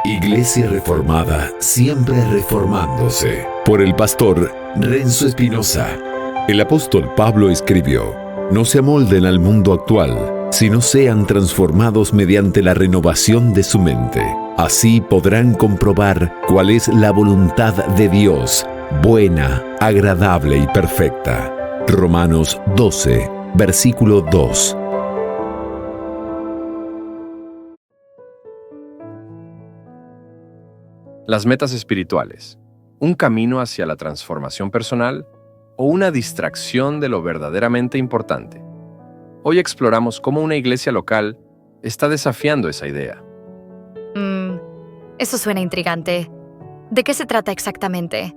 Iglesia Reformada, siempre reformándose. Por el pastor Renzo Espinosa. El apóstol Pablo escribió: no se amolden al mundo actual, sino sean transformados mediante la renovación de su mente. Así podrán comprobar cuál es la voluntad de Dios, buena, agradable y perfecta. Romanos 12, versículo 2. Las metas espirituales, un camino hacia la transformación personal o una distracción de lo verdaderamente importante. Hoy exploramos cómo una iglesia local está desafiando esa idea. Eso suena intrigante. ¿De qué se trata exactamente?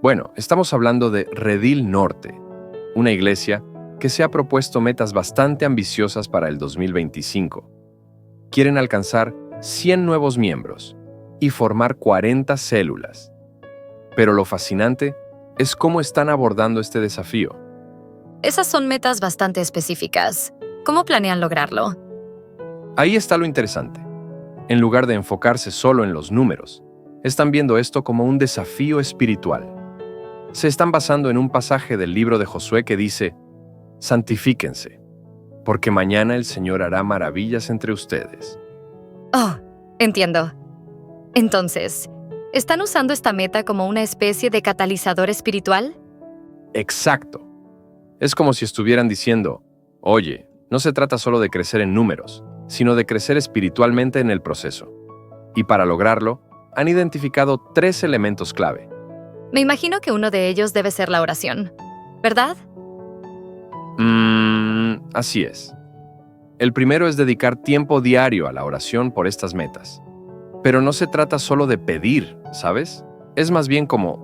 Bueno, estamos hablando de Redil Norte, una iglesia que se ha propuesto metas bastante ambiciosas para el 2025. Quieren alcanzar 100 nuevos miembros y formar 40 células. Pero lo fascinante es cómo están abordando este desafío. Esas son metas bastante específicas. ¿Cómo planean lograrlo? Ahí está lo interesante. En lugar de enfocarse solo en los números, están viendo esto como un desafío espiritual. Se están basando en un pasaje del libro de Josué que dice: santifíquense, porque mañana el Señor hará maravillas entre ustedes. Oh, entiendo. Entonces, ¿están usando esta meta como una especie de catalizador espiritual? Exacto. Es como si estuvieran diciendo: oye, no se trata solo de crecer en números, sino de crecer espiritualmente en el proceso. Y para lograrlo, han identificado 3 elementos clave. Me imagino que uno de ellos debe ser la oración, ¿verdad? Así es. El primero es dedicar tiempo diario a la oración por estas metas. Pero no se trata solo de pedir, ¿sabes? Es más bien como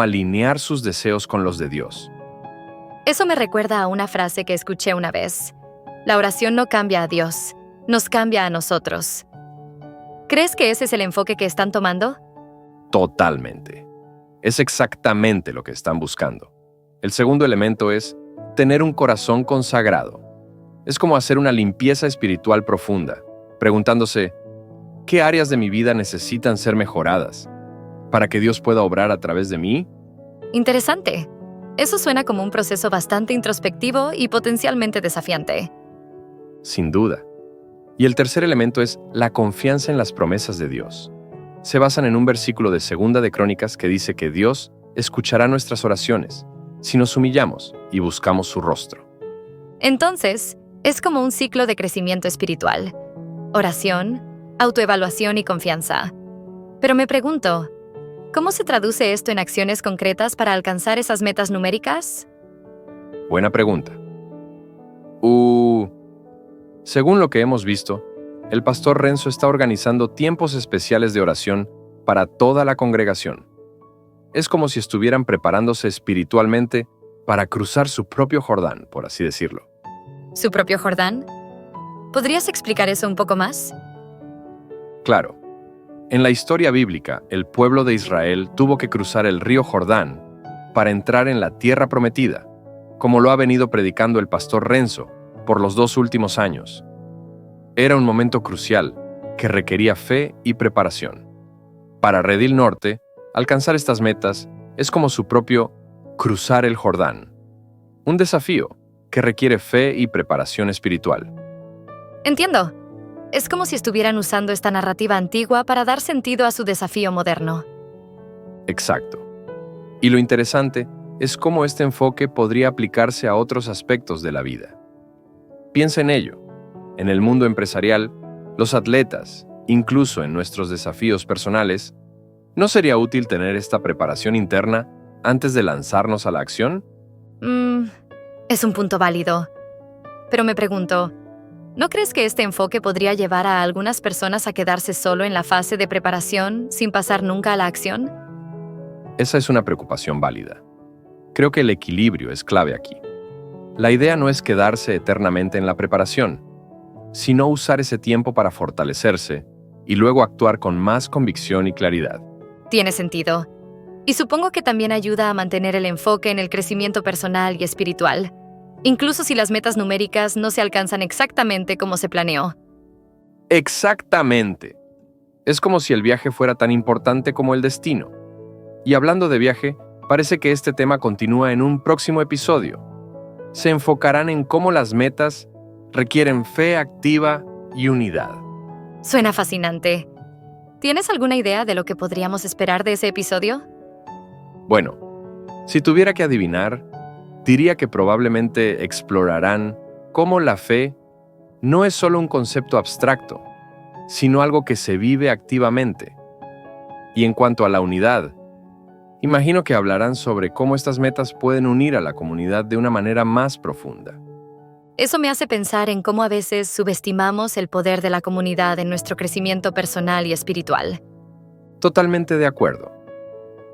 alinear sus deseos con los de Dios. Eso me recuerda a una frase que escuché una vez. La oración no cambia a Dios, nos cambia a nosotros. ¿Crees que ese es el enfoque que están tomando? Totalmente. Es exactamente lo que están buscando. El segundo elemento es tener un corazón consagrado. Es como hacer una limpieza espiritual profunda, preguntándose: ¿qué áreas de mi vida necesitan ser mejoradas para que Dios pueda obrar a través de mí? Interesante. Eso suena como un proceso bastante introspectivo y potencialmente desafiante. Sin duda. Y el tercer elemento es la confianza en las promesas de Dios. Se basan en un versículo de 2 de Crónicas que dice que Dios escuchará nuestras oraciones si nos humillamos y buscamos su rostro. Entonces, es como un ciclo de crecimiento espiritual. Oración, autoevaluación y confianza. Pero me pregunto, ¿cómo se traduce esto en acciones concretas para alcanzar esas metas numéricas? Buena pregunta. Según lo que hemos visto, el pastor Renzo está organizando tiempos especiales de oración para toda la congregación. Es como si estuvieran preparándose espiritualmente para cruzar su propio Jordán, por así decirlo. ¿Su propio Jordán? ¿Podrías explicar eso un poco más? Claro. En la historia bíblica, el pueblo de Israel tuvo que cruzar el río Jordán para entrar en la tierra prometida, como lo ha venido predicando el pastor Renzo por los 2 últimos años. Era un momento crucial que requería fe y preparación. Para Redil Norte, alcanzar estas metas es como su propio cruzar el Jordán, un desafío que requiere fe y preparación espiritual. Entiendo. Es como si estuvieran usando esta narrativa antigua para dar sentido a su desafío moderno. Exacto. Y lo interesante es cómo este enfoque podría aplicarse a otros aspectos de la vida. Piensa en ello. En el mundo empresarial, los atletas, incluso en nuestros desafíos personales, ¿no sería útil tener esta preparación interna antes de lanzarnos a la acción? Es un punto válido. Pero me pregunto, ¿no crees que este enfoque podría llevar a algunas personas a quedarse solo en la fase de preparación sin pasar nunca a la acción? Esa es una preocupación válida. Creo que el equilibrio es clave aquí. La idea no es quedarse eternamente en la preparación, sino usar ese tiempo para fortalecerse y luego actuar con más convicción y claridad. Tiene sentido. Y supongo que también ayuda a mantener el enfoque en el crecimiento personal y espiritual, incluso si las metas numéricas no se alcanzan exactamente como se planeó. Exactamente. Es como si el viaje fuera tan importante como el destino. Y hablando de viaje, parece que este tema continúa en un próximo episodio. Se enfocarán en cómo las metas requieren fe activa y unidad. Suena fascinante. ¿Tienes alguna idea de lo que podríamos esperar de ese episodio? Bueno, si tuviera que adivinar, diría que probablemente explorarán cómo la fe no es solo un concepto abstracto, sino algo que se vive activamente. Y en cuanto a la unidad, imagino que hablarán sobre cómo estas metas pueden unir a la comunidad de una manera más profunda. Eso me hace pensar en cómo a veces subestimamos el poder de la comunidad en nuestro crecimiento personal y espiritual. Totalmente de acuerdo.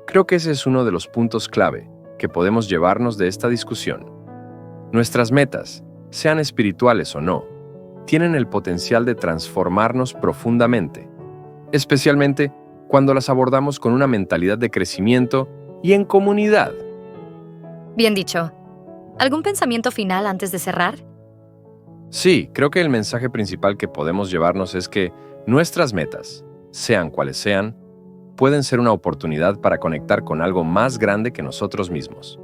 Creo que ese es uno de los puntos clave que podemos llevarnos de esta discusión. Nuestras metas, sean espirituales o no, tienen el potencial de transformarnos profundamente, especialmente cuando las abordamos con una mentalidad de crecimiento y en comunidad. Bien dicho. ¿Algún pensamiento final antes de cerrar? Sí, creo que el mensaje principal que podemos llevarnos es que nuestras metas, sean cuales sean, pueden ser una oportunidad para conectar con algo más grande que nosotros mismos.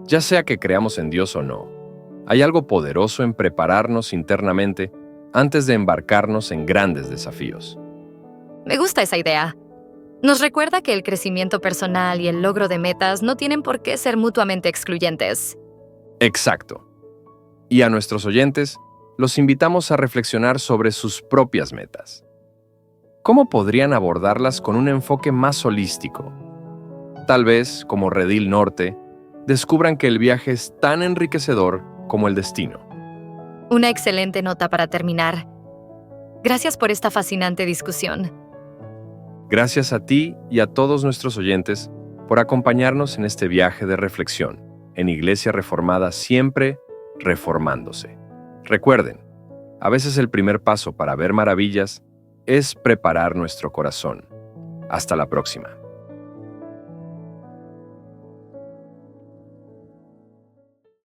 Ya sea que creamos en Dios o no, hay algo poderoso en prepararnos internamente antes de embarcarnos en grandes desafíos. Me gusta esa idea. Nos recuerda que el crecimiento personal y el logro de metas no tienen por qué ser mutuamente excluyentes. Exacto. Y a nuestros oyentes, los invitamos a reflexionar sobre sus propias metas. ¿Cómo podrían abordarlas con un enfoque más holístico? Tal vez, como Redil Norte, descubran que el viaje es tan enriquecedor como el destino. Una excelente nota para terminar. Gracias por esta fascinante discusión. Gracias a ti y a todos nuestros oyentes por acompañarnos en este viaje de reflexión en Iglesia Reformada, siempre reformándose. Recuerden, a veces el primer paso para ver maravillas es preparar nuestro corazón. Hasta la próxima.